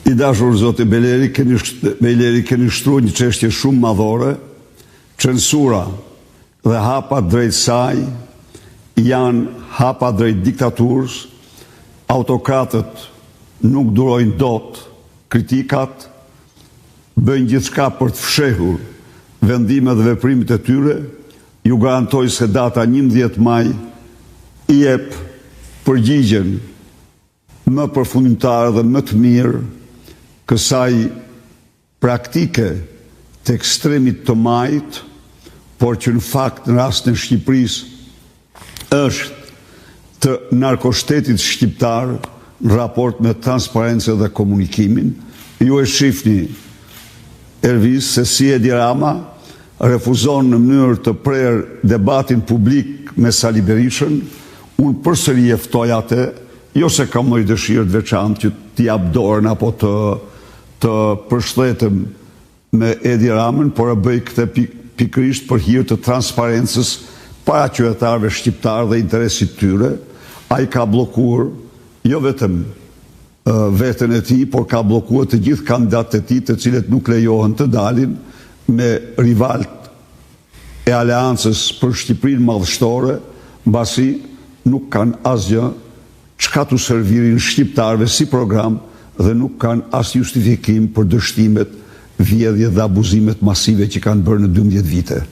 I dashur zoti Beleri, keni shtruar një çështje shumë madhore. Censura dhe hapa drejt saj janë hapa drejt diktaturës. Autokratët nuk durojnë dot kritikat, bëjnë gjithçka për të fshehur vendimet dhe veprimet e tyre. Ju garantoj se data 11 maj i jep përgjigjen më përfundimtare dhe më të mirë kësaj praktike të ekstremit të majt, por që në fakt në rastin e Shqipërisë është të narkoshtetit shqiptar në raport me transparencën dhe komunikimin. Ju e shifni, Ervis, se si Edi Rama refuzon në mënyrë të prerë debatin publik me Sali Berishën. Unë përsëri e ftoj atë, jo se kam një dëshirë të veçantë që t'i jap dorën apo të përshletem me Edi Ramën, por e bëj këtë pikërisht për hir të transparencës para qytetarëve shqiptarë dhe interesit tyre. Ai ka bllokuar jo vetëm veten e tij, por ka bllokuar të gjithë kandidatët e tij, të cilët nuk lejohen të dalin me rivalët e aleancës për Shqipërinë madhështore, mbasi nuk kanë asgjë çka t'u servirin shqiptarëve si program dhe nuk kanë as justifikim për dështimet, vjedhjet dhe abuzimet masive që kanë bërë në 12 vite.